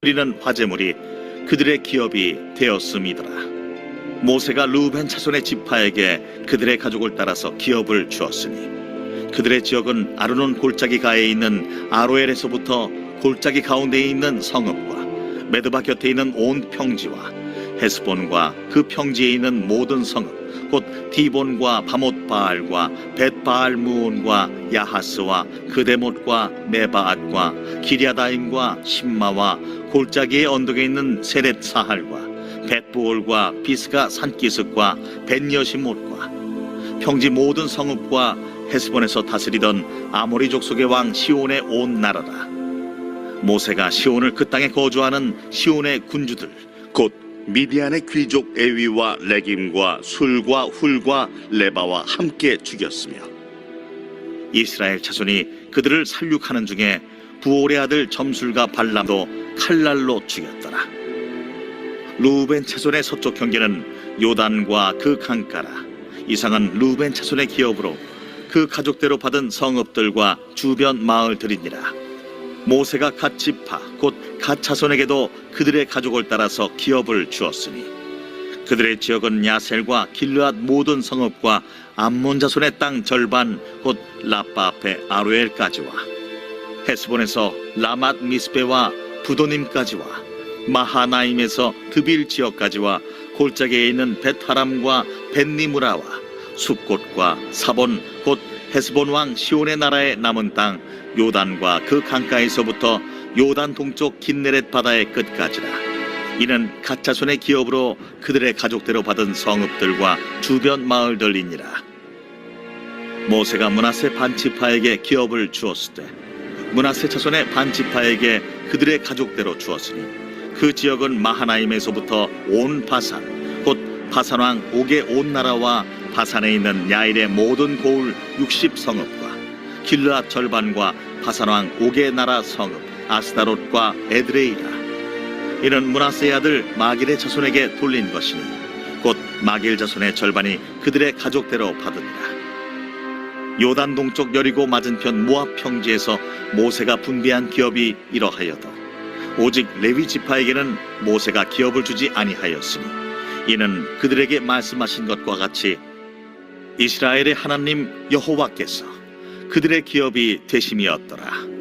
드리는 화제물이 그들의 기업이 되었음이더라. 모세가 르우벤 자손의 지파에게 그들의 가족을 따라서 기업을 주었으니 그들의 지역은 아르논 골짜기 가에 있는 아로엘에서부터 골짜기 가운데에 있는 성읍과 메드바 곁에 있는 온 평지와 헤스본과 그 평지에 있는 모든 성읍 곧 디본과 바못바알과 벳바알무온과 야하스와 그데못과 메바앗과 기랴다임과 심마와 골짜기의 언덕에 있는 세렛사할과 벳부올과 비스가 산기슭과 벳여시못과 평지 모든 성읍과 헤스본에서 다스리던 아모리 족속의 왕 시온의 온 나라라. 모세가 시온을 그 땅에 거주하는 시온의 군주들 곧 미디안의 귀족 에위와 레김과 술과 훌과 레바와 함께 죽였으며 이스라엘 자손이 그들을 살육하는 중에 부올의 아들 점술과 발람도 칼날로 죽였더라. 르우벤 자손의 서쪽 경계는 요단과 그 강가라. 이상은 르우벤 자손의 기업으로 그 가족대로 받은 성읍들과 주변 마을들이니라. 모세가 갓 지파 곧 갓 자손에게도 그들의 가족을 따라서 기업을 주었으니 그들의 지역은 야셀과 길르앗 모든 성읍과 암몬 자손의 땅 절반 곧 라빠 앞에 아로엘까지와 헤스본에서 라맛 미스베와 부도님까지와 마하나임에서 드빌 지역까지와 골짜기에 있는 벳하람과 벳니무라와 숲곳과 사본 곧 헤스본 왕 시온의 나라의 남은 땅 요단과 그 강가에서부터 요단 동쪽 긴네렛 바다의 끝까지라. 이는 갓 자손의 기업으로 그들의 가족대로 받은 성읍들과 주변 마을들이니라. 모세가 므낫세 반지파에게 기업을 주었을 때 므낫세 자손의 반지파에게 그들의 가족대로 주었으니 그 지역은 마하나임에서부터 온 바산 곧 바산 왕 옥의 온 나라와 바산에 있는 야일의 모든 고을 60성읍과 길르앗 절반과 바산 왕 옥의 나라 성읍 아스다롯과 에드레이라. 이는 므낫세의 아들 마길의 자손에게 돌린 것이니 곧 마길 자손의 절반이 그들의 가족대로 받으니라. 요단 동쪽 여리고 맞은편 모압 평지에서 모세가 분배한 기업이 이러하여도 오직 레위 지파에게는 모세가 기업을 주지 아니하였으니 이는 그들에게 말씀하신 것과 같이 이스라엘의 하나님 여호와께서 그들의 기업이 되심이었더라.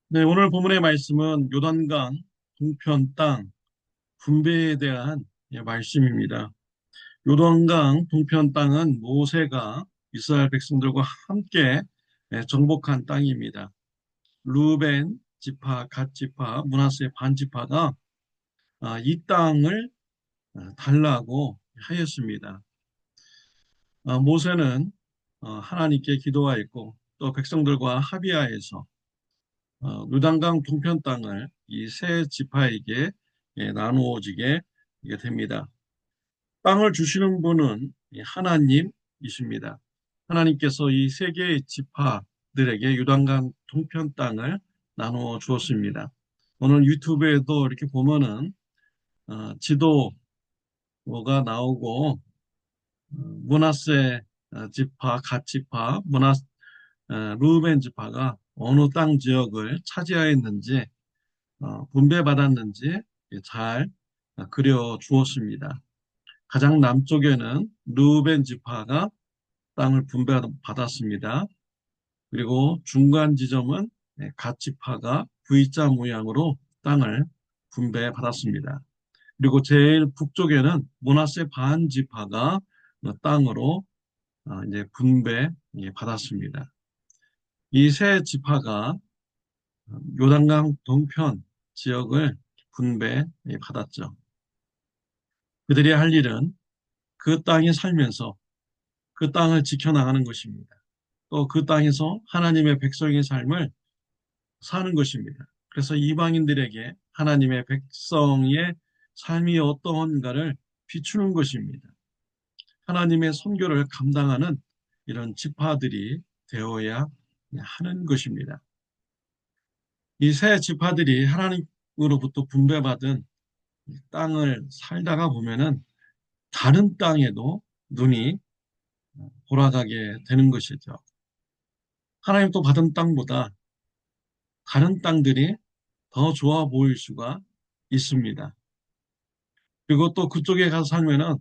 네, 오늘 본문의 말씀은 요단강 동편 땅 분배에 대한 말씀입니다. 요단강 동편 땅은 모세가 이스라엘 백성들과 함께 정복한 땅입니다. 르우벤 지파, 갓 지파, 므낫세 반 지파가 이 땅을 달라고 하였습니다. 모세는 하나님께 기도하였고 또 백성들과 합의하여서 요단강 동편 땅을 이 세 지파에게 나누어지게 됩니다. 땅을 주시는 분은 하나님이십니다. 하나님께서 이 세 개의 지파들에게 요단강 동편 땅을 나누어 주었습니다. 오늘 유튜브에도 이렇게 보면은 지도가 나오고 므낫세 지파, 갓 지파, 르우벤 지파가 어느 땅 지역을 차지하였는지 분배받았는지 잘 그려 주었습니다. 가장 남쪽에는 르우벤 지파가 땅을 분배받았습니다. 그리고 중간 지점은 갓 지파가 V자 모양으로 땅을 분배받았습니다. 그리고 제일 북쪽에는 므낫세 반 지파가 땅으로 이제 분배받았습니다. 이 세 지파가 요단강 동편 지역을 분배받았죠. 그들이 할 일은 그 땅에 살면서 그 땅을 지켜나가는 것입니다. 또 그 땅에서 하나님의 백성의 삶을 사는 것입니다. 그래서 이방인들에게 하나님의 백성의 삶이 어떠한가를 비추는 것입니다. 하나님의 선교를 감당하는 이런 지파들이 되어야 하는 것입니다. 이 세 지파들이 하나님으로부터 분배받은 땅을 살다가 보면은 다른 땅에도 눈이 돌아가게 되는 것이죠. 하나님 또 받은 땅보다 다른 땅들이 더 좋아 보일 수가 있습니다. 그리고 또 그쪽에 가서 살면은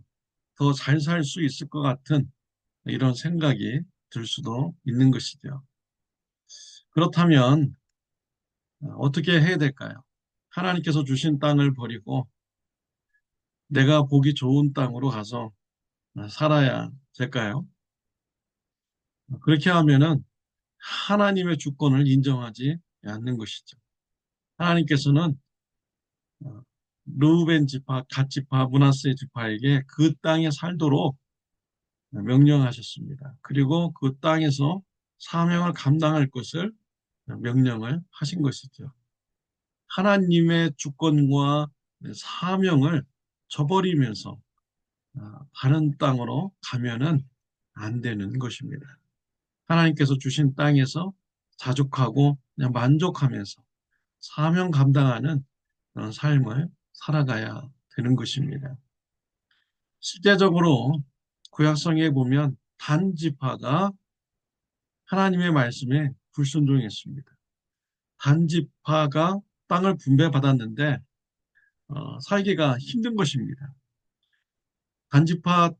더 잘 살 수 있을 것 같은 이런 생각이 들 수도 있는 것이죠. 그렇다면 어떻게 해야 될까요? 하나님께서 주신 땅을 버리고 내가 보기 좋은 땅으로 가서 살아야 될까요? 그렇게 하면은 하나님의 주권을 인정하지 않는 것이죠. 하나님께서는 어, 르우벤 지파, 갓 지파, 므낫세 지파에게 그 땅에 살도록 명령하셨습니다. 그리고 그 땅에서 사명을 감당할 것을 명령을 하신 것이죠. 하나님의 주권과 사명을 저버리면서 다른 땅으로 가면은 안 되는 것입니다. 하나님께서 주신 땅에서 자족하고 그냥 만족하면서 사명 감당하는 그런 삶을 살아가야 되는 것입니다. 실제적으로 구약성에 보면 단지파가 하나님의 말씀에 불순종했습니다. 단지파가 땅을 분배받았는데 살기가 힘든 것입니다. 단지파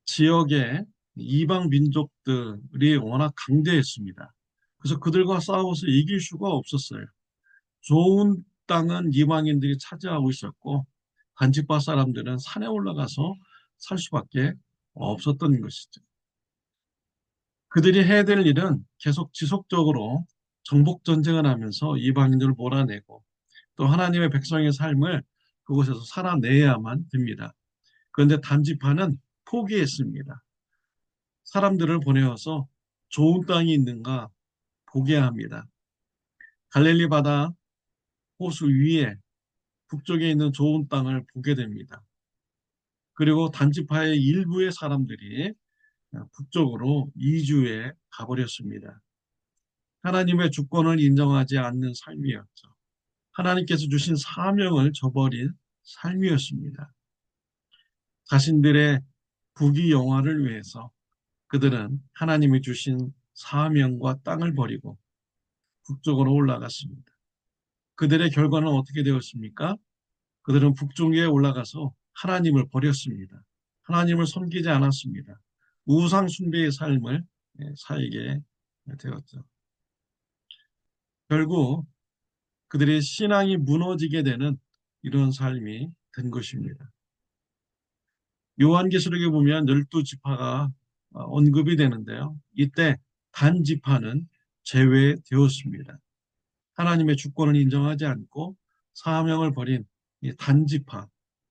지역의 이방 민족들이 워낙 강대했습니다. 그래서 그들과 싸워서 이길 수가 없었어요. 좋은 땅은 이방인들이 차지하고 있었고 단지파 사람들은 산에 올라가서 살 수밖에 없었던 것이죠. 그들이 해야 될 일은 계속 지속적으로 정복 전쟁을 하면서 이방인들을 몰아내고 또 하나님의 백성의 삶을 그곳에서 살아내야만 됩니다. 그런데 단지파는 포기했습니다. 사람들을 보내어서 좋은 땅이 있는가 보게 합니다. 갈릴리 바다 호수 위에 북쪽에 있는 좋은 땅을 보게 됩니다. 그리고 단지파의 일부의 사람들이 북쪽으로 이주해 가버렸습니다. 하나님의 주권을 인정하지 않는 삶이었죠. 하나님께서 주신 사명을 저버린 삶이었습니다. 자신들의 부귀영화를 위해서 그들은 하나님이 주신 사명과 땅을 버리고 북쪽으로 올라갔습니다. 그들의 결과는 어떻게 되었습니까? 그들은 북쪽에 올라가서 하나님을 버렸습니다. 하나님을 섬기지 않았습니다. 우상 숭배의 삶을 살게 되었죠. 결국 그들의 신앙이 무너지게 되는 이런 삶이 된 것입니다. 요한계시록에 보면 12지파가 언급이 되는데요. 이때 단지파는 제외되었습니다. 하나님의 주권을 인정하지 않고 사명을 버린 이 단지파,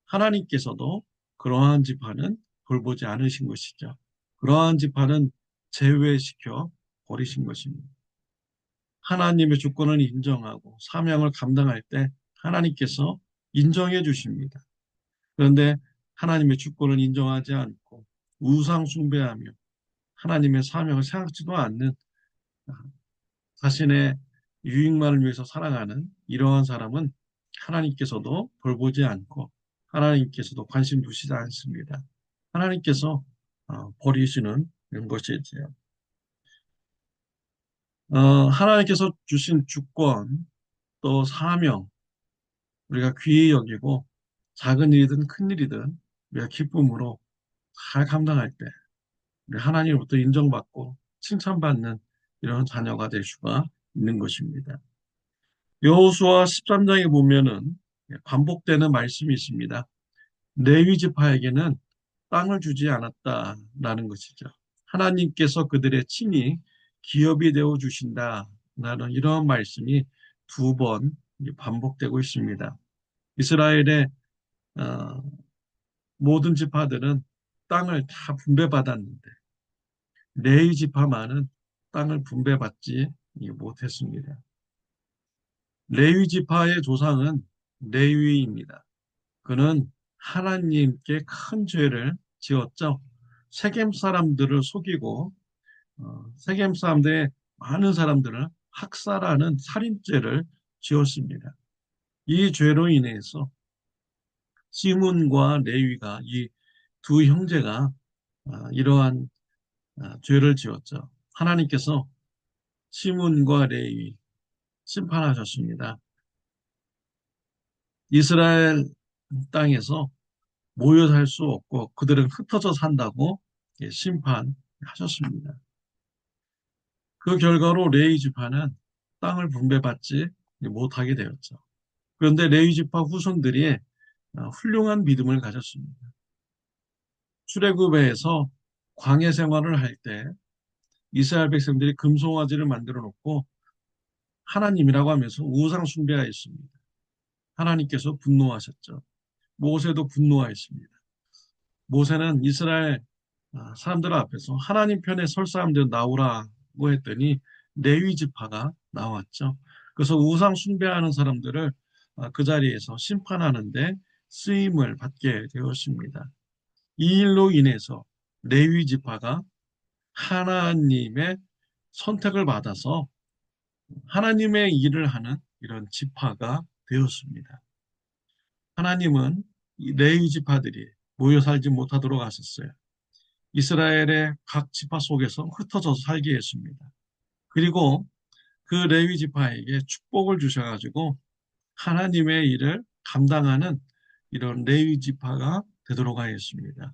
하나님께서도 그러한 지파는 돌보지 않으신 것이죠. 그러한 지파는 제외시켜 버리신 것입니다. 하나님의 주권을 인정하고 사명을 감당할 때 하나님께서 인정해 주십니다. 그런데 하나님의 주권을 인정하지 않고 우상 숭배하며 하나님의 사명을 생각지도 않는 자신의 유익만을 위해서 살아가는 이러한 사람은 하나님께서도 돌보지 않고 하나님께서도 관심 두시지 않습니다. 하나님께서 버리시는 것이지요. 하나님께서 주신 주권 또 사명 우리가 귀히 여기고 작은 일이든 큰 일이든 우리가 기쁨으로 잘 감당할 때 우리 하나님으로부터 인정받고 칭찬받는 이런 자녀가 될 수가 있는 것입니다. 여호수아 13장에 보면은 반복되는 말씀이 있습니다. 레위 지파에게는 땅을 주지 않았다라는 것이죠. 하나님께서 그들의 친히 기업이 되어 주신다라는 이런 말씀이 두 번 반복되고 있습니다. 이스라엘의 어, 모든 지파들은 땅을 다 분배받았는데 레위 지파만은 땅을 분배받지 못했습니다. 레위 지파의 조상은 레위입니다. 그는 하나님께 큰 죄를 지었죠. 세겜 사람들을 속이고 세겜 사람들의 많은 사람들을 학살하는 살인죄를 지었습니다. 이 죄로 인해서 시므온과 레위가 이 두 형제가 이러한 죄를 지었죠. 하나님께서 시몬과 레위 심판하셨습니다. 이스라엘 땅에서 모여 살 수 없고 그들은 흩어져 산다고 심판하셨습니다. 그 결과로 레위 지파는 땅을 분배받지 못하게 되었죠. 그런데 레위 지파 후손들이 훌륭한 믿음을 가졌습니다. 출애굽에서 광야 생활을 할 때 이스라엘 백성들이 금송아지를 만들어 놓고 하나님이라고 하면서 우상 숭배하였습니다. 하나님께서 분노하셨죠. 모세도 분노하였습니다. 모세는 이스라엘 사람들 앞에서 하나님 편에 설 사람들 나오라고 했더니 레위 지파가 나왔죠. 그래서 우상 숭배하는 사람들을 그 자리에서 심판하는데 쓰임을 받게 되었습니다. 이 일로 인해서 레위 지파가 하나님의 선택을 받아서 하나님의 일을 하는 이런 지파가 되었습니다. 하나님은 이 레위 지파들이 모여 살지 못하도록 하셨어요. 이스라엘의 각 지파 속에서 흩어져서 살게 했습니다. 그리고 그 레위 지파에게 축복을 주셔가지고 하나님의 일을 감당하는 이런 레위 지파가 되도록 하였습니다.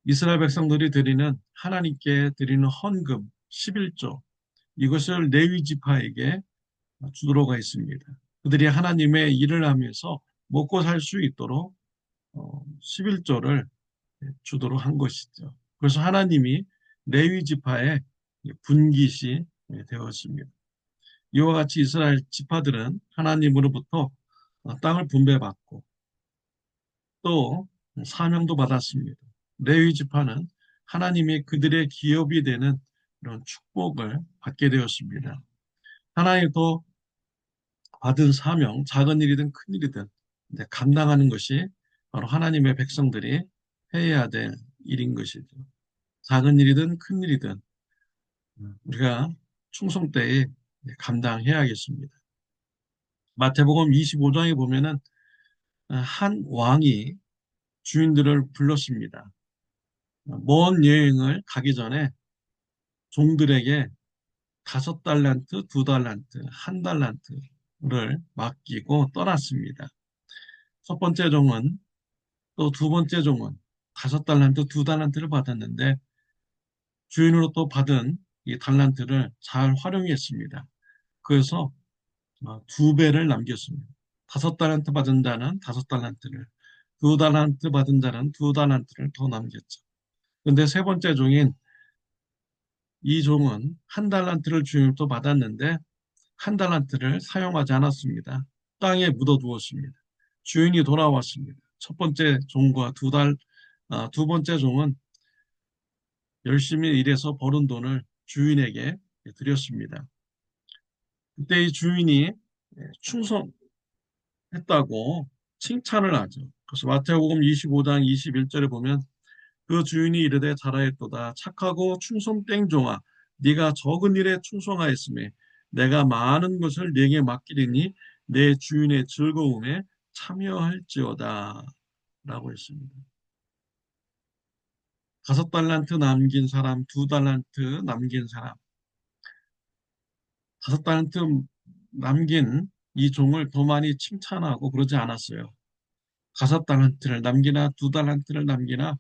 이스라엘 백성들이 드리는 하나님께 드리는 헌금 11조 이것을 레위 지파에게 주도록 하였습니다. 그들이 하나님의 일을 하면서 먹고 살 수 있도록 11조를 주도록 한 것이죠. 그래서 하나님이 레위 지파의 분깃이 되었습니다. 이와 같이 이스라엘 지파들은 하나님으로부터 땅을 분배받고 또 사명도 받았습니다. 레위 지파는 하나님이 그들의 기업이 되는 이런 축복을 받게 되었습니다. 하나님도 받은 사명, 작은 일이든 큰 일이든 감당하는 것이 바로 하나님의 백성들이 해야 될 일인 것이죠. 작은 일이든 큰 일이든 우리가 충성 때에 감당해야겠습니다. 마태복음 25장에 보면은 한 왕이 주인들을 불렀습니다. 먼 여행을 가기 전에 종들에게 5달란트, 2달란트, 1달란트를 맡기고 떠났습니다. 첫 번째 종은 또 두 번째 종은 5달란트, 2달란트를 받았는데 주인으로 또 받은 이 달란트를 잘 활용했습니다. 그래서 2배를 남겼습니다. 5달란트 받은 자는 5달란트를, 2달란트 받은 자는 2달란트를 더 남겼죠. 그런데 세 번째 종인 이 종은 1달란트를 주인으로부터 받았는데 1달란트를 사용하지 않았습니다. 땅에 묻어두었습니다. 주인이 돌아왔습니다. 첫 번째 종과 두 번째 종은 열심히 일해서 벌은 돈을 주인에게 드렸습니다. 그때 이 주인이 충성했다고 칭찬을 하죠. 그래서 마태복음 25장 21절에 보면 그 주인이 이르되 잘하였도다 착하고 충성된 종아 네가 적은 일에 충성하였으며 내가 많은 것을 네게 맡기리니 내 주인의 즐거움에 참여할지어다 라고 했습니다. 5달란트 남긴 사람, 2달란트 남긴 사람, 5달란트 남긴 이 종을 더 많이 칭찬하고 그러지 않았어요. 5달란트를 남기나 2달란트를 남기나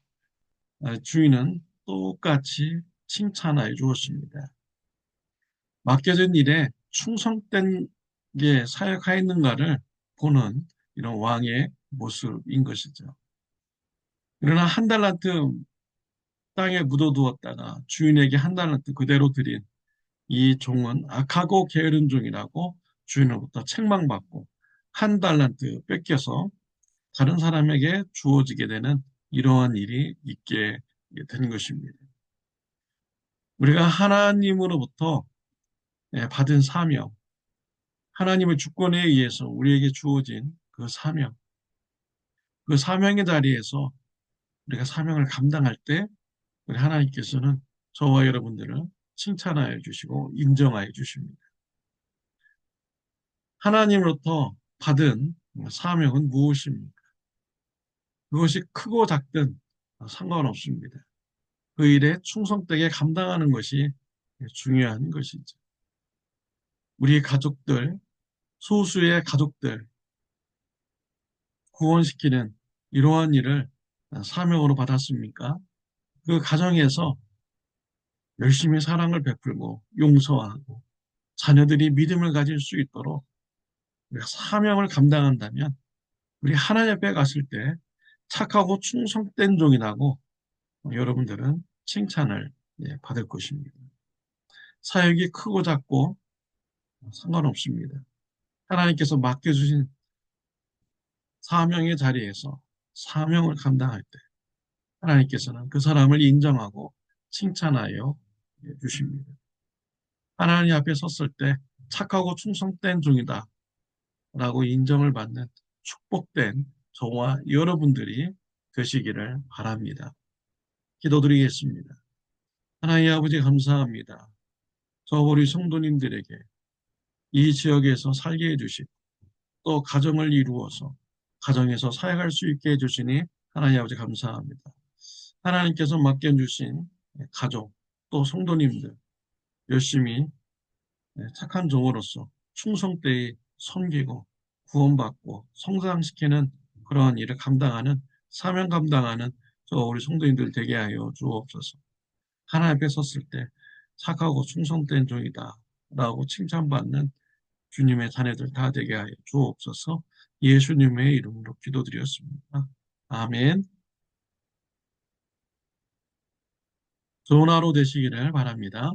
주인은 똑같이 칭찬하여 주었습니다. 맡겨진 일에 충성된 게 사역하였는가를 보는 이런 왕의 모습인 것이죠. 그러나 1달란트 땅에 묻어두었다가 주인에게 1달란트 그대로 드린 이 종은 악하고 게으른 종이라고 주인으로부터 책망받고 1달란트 뺏겨서 다른 사람에게 주어지게 되는 이러한 일이 있게 된 것입니다. 우리가 하나님으로부터 받은 사명, 하나님의 주권에 의해서 우리에게 주어진 그 사명, 그 사명의 자리에서 우리가 사명을 감당할 때 우리 하나님께서는 저와 여러분들을 칭찬하여 주시고 인정하여 주십니다. 하나님으로부터 받은 사명은 무엇입니까? 그것이 크고 작든 상관없습니다. 그 일에 충성되게 감당하는 것이 중요한 것이죠. 우리 가족들, 소수의 가족들 구원시키는 이러한 일을 사명으로 받았습니까? 그 가정에서 열심히 사랑을 베풀고 용서하고 자녀들이 믿음을 가질 수 있도록 우리가 사명을 감당한다면 우리 하나님 앞에 갔을 때 착하고 충성된 종이라고 여러분들은 칭찬을 받을 것입니다. 사역이 크고 작고 상관없습니다. 하나님께서 맡겨주신 사명의 자리에서 사명을 감당할 때 하나님께서는 그 사람을 인정하고 칭찬하여 주십니다. 하나님 앞에 섰을 때 착하고 충성된 종이다 라고 인정을 받는 축복된 저와 여러분들이 되시기를 바랍니다. 기도드리겠습니다. 하나님 아버지 감사합니다. 저 우리 성도님들에게 이 지역에서 살게 해주시고 또 가정을 이루어서 가정에서 사역할 수 있게 해주시니 하나님 아버지 감사합니다. 하나님께서 맡겨주신 가족 또 성도님들 열심히 착한 종으로서 충성되이 섬기고 구원받고 성장시키는 그러한 일을 감당하는 사명 감당하는 저 우리 성도님들 되게 하여 주옵소서. 하나님 앞에 섰을 때 착하고 충성된 종이다 라고 칭찬받는 주님의 자녀들 다 되게 하여 주옵소서. 예수님의 이름으로 기도드렸습니다. 아멘. 좋은 하루 되시기를 바랍니다.